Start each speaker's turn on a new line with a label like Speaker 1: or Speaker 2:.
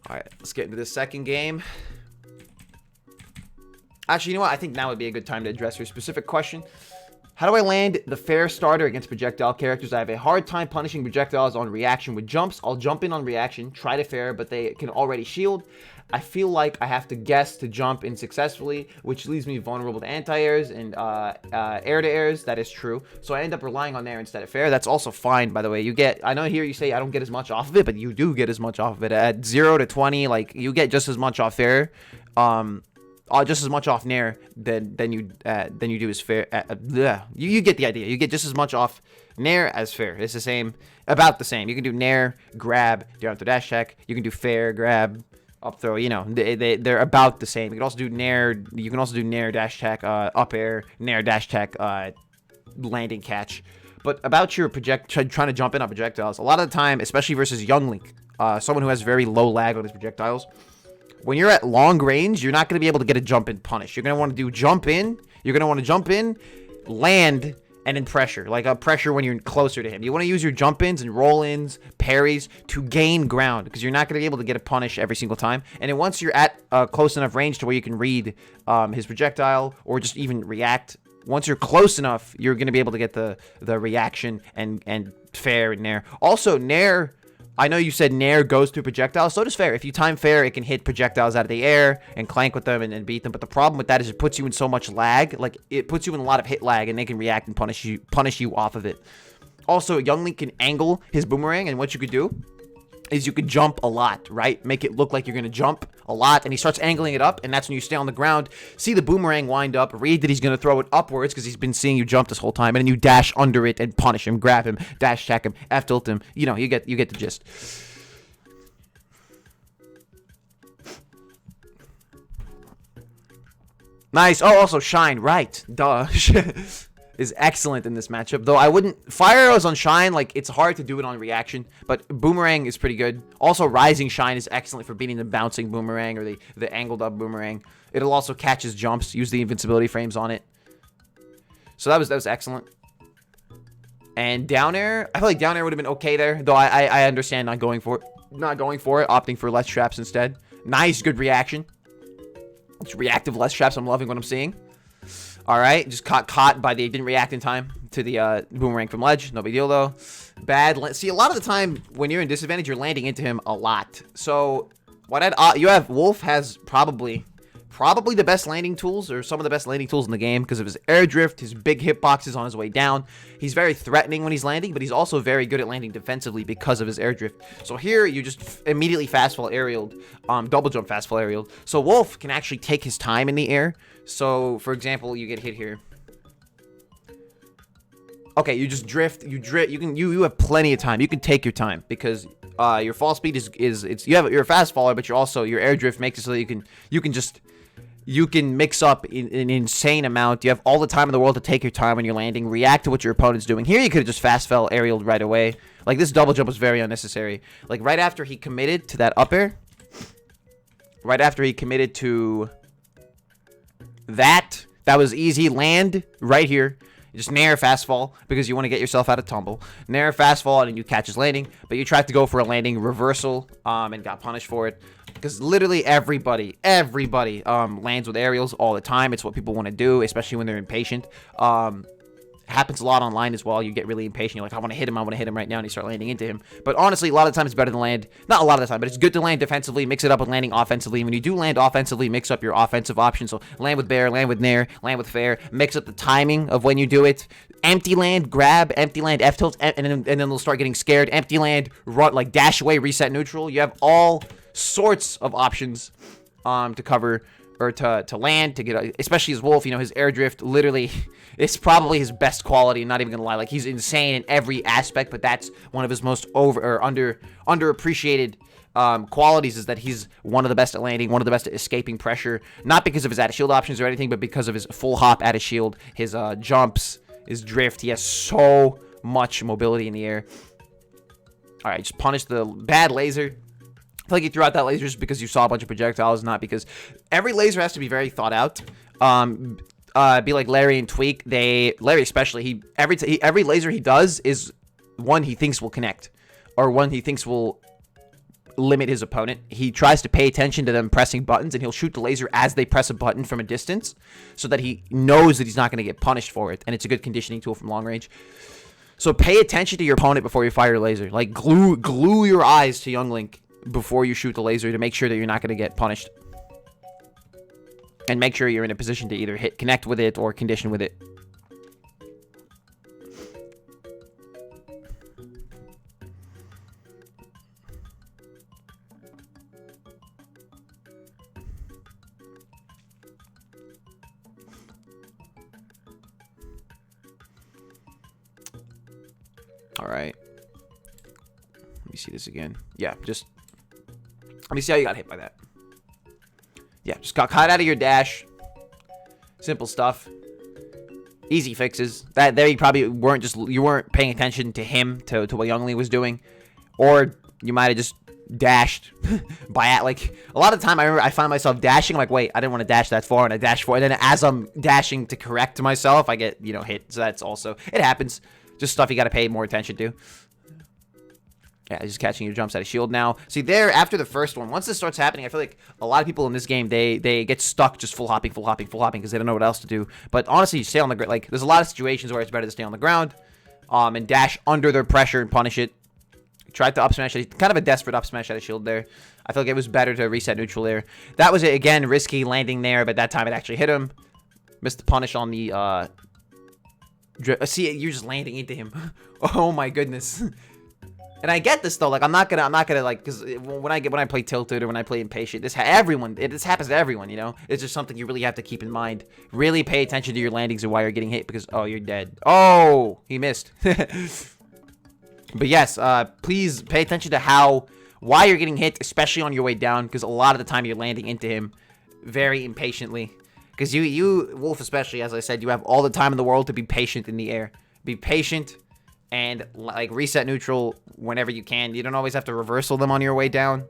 Speaker 1: All right, let's get into the second game. Actually, you know what? I think now would be a good time to address your specific question. How do I land the fair starter against projectile characters? I have a hard time punishing projectiles on reaction with jumps. I'll jump in on reaction, try to fair, but they can already shield. I feel like I have to guess to jump in successfully, which leaves me vulnerable to anti-airs and air-to-airs. That is true. So I end up relying on air instead of fair. That's also fine, by the way. You get, I know here you say I don't get as much off of it, but you do get as much off of it. At 0 to 20, like, you get just as much off fair. Just as much off nair than you do as fair. You get the idea. You get just as much off nair as fair. It's the same, about the same. You can do nair, grab, down throw dash check. You can do fair, grab, up throw. You know, they're about the same. You can also do nair. You can also do nair dash check, up air, nair dash check, landing catch. But about your trying to jump in on projectiles, a lot of the time, especially versus Young Link, someone who has very low lag on his projectiles. When you're at long range, you're not going to be able to get a jump in punish. You're going to want to do jump in. You're going to want to jump in, land, and then pressure. Like a pressure when you're closer to him. You want to use your jump ins and roll ins, parries to gain ground. Because you're not going to be able to get a punish every single time. And then once you're at close enough range to where you can read his projectile or just even react. Once you're close enough, you're going to be able to get the reaction and fair and nair. Also, nair... I know you said nair goes through projectiles, so does fair. If you time fair, it can hit projectiles out of the air and clank with them and beat them. But the problem with that is it puts you in so much lag. Like, it puts you in a lot of hit lag, and they can react and punish you off of it. Also, Young Link can angle his boomerang, and what you could do is you could jump a lot, right? Make it look like you're going to jump a lot, and he starts angling it up, and that's when you stay on the ground, see the boomerang wind up, read that he's going to throw it upwards because he's been seeing you jump this whole time, and then you dash under it and punish him, grab him, dash check him, F-tilt him. You know, you get the gist. Nice. Oh, also Shine, right. Duh. Is excellent in this matchup, though I wouldn't fire arrows on Shine. Like, it's hard to do it on reaction, but boomerang is pretty good. Also, rising Shine is excellent for beating the bouncing boomerang or the angled up boomerang. It'll also catch his jumps, use the invincibility frames on it. So that was excellent. And down air, I feel like down air would have been okay there, though I understand not going for it, opting for less traps instead. Nice, good reaction. It's reactive less traps. I'm loving what I'm seeing. All right, just caught by the didn't react in time to the boomerang from ledge. No big deal though. Bad. See, a lot of the time when you're in disadvantage, you're landing into him a lot. So what you have Wolf has probably the best landing tools or some of the best landing tools in the game because of his air drift, his big hitboxes on his way down. He's very threatening when he's landing, but he's also very good at landing defensively because of his air drift. So here you just immediately fast fall aerialed, double jump fast fall aerialed. So Wolf can actually take his time in the air. So, for example, you get hit here. Okay, you just drift. You have plenty of time. You can take your time because your fall speed you're a fast faller, but your air drift makes it so that you can mix up an insane amount. You have all the time in the world to take your time when you're landing, react to what your opponent's doing. Here you could have just fast fell aerialed right away. Like, this double jump was very unnecessary. Like, right after he committed to that up air, right after he committed to that was easy. Land right here. Just nair fast fall because you want to get yourself out of tumble. Nair fast fall and then you catch his landing, but you tried to go for a landing reversal and got punished for it. Because literally everybody lands with aerials all the time. It's what people want to do, especially when they're impatient. Happens a lot online as well. You get really impatient. You're like, I want to hit him right now, and you start landing into him. But honestly, a lot of the time it's better to land. Not a lot of the time, but it's good to land defensively, mix it up with landing offensively. And when you do land offensively, mix up your offensive options. So land with bear, land with nair, land with fair. Mix up the timing of when you do it. Empty land, grab, empty land, F-tilt, and then they'll start getting scared. Empty land, run, like dash away, reset neutral. You have all sorts of options to cover or to land, to get, especially his Wolf, you know, his air drift, literally, it's probably his best quality, not even gonna lie. Like, he's insane in every aspect, but that's one of his most underappreciated qualities, is that he's one of the best at landing, one of the best at escaping pressure, not because of his out-of-shield options or anything, but because of his full hop out-of-shield, his jumps, his drift. He has so much mobility in the air. All right, just punish the bad laser. I feel like you threw out that laser just because you saw a bunch of projectiles, not because every laser has to be very thought out. Be like Larry and Tweak. Larry especially, every laser he does is one he thinks will connect, or one he thinks will limit his opponent. He tries to pay attention to them pressing buttons, and he'll shoot the laser as they press a button from a distance so that he knows that he's not going to get punished for it, and it's a good conditioning tool from long range. So pay attention to your opponent before you fire a laser. Like, glue your eyes to Young Link before you shoot the laser to make sure that you're not going to get punished. And make sure you're in a position to either connect with it or condition with it. All right. Let me see this again. Yeah, just let me see how you got hit by that. Yeah, just got caught out of your dash. Simple stuff. Easy fixes. That there you probably weren't paying attention to him, to what Youngling was doing, or you might have just dashed by like a lot of the time. I remember I find myself dashing. I'm like, wait, I didn't want to dash that far, and I dash forward. And then as I'm dashing to correct myself, I get hit. So that's also, it happens. Just stuff you got to pay more attention to. Yeah, just catching your jumps out of shield now. See, there, after the first one, once this starts happening, I feel like a lot of people in this game, they get stuck just full hopping, because they don't know what else to do. But honestly, you stay on the ground. Like, there's a lot of situations where it's better to stay on the ground and dash under their pressure and punish it. Tried to up smash it. Kind of a desperate up smash out of shield there. I feel like it was better to reset neutral there. That was, again, risky landing there, but that time it actually hit him. Missed the punish on the... See, you're just landing into him. Oh my goodness. And I get this though. Like, I'm not gonna like, because when I play Tilted or when I play Impatient, this happens to everyone. It's just something you really have to keep in mind. Really pay attention to your landings and why you're getting hit, because you're dead. Oh, he missed. But yes, please pay attention to why you're getting hit, especially on your way down, because a lot of the time you're landing into him very impatiently. Because you, Wolf especially, as I said, you have all the time in the world to be patient in the air. Be patient and, like, reset neutral whenever you can. You don't always have to reversal them on your way down.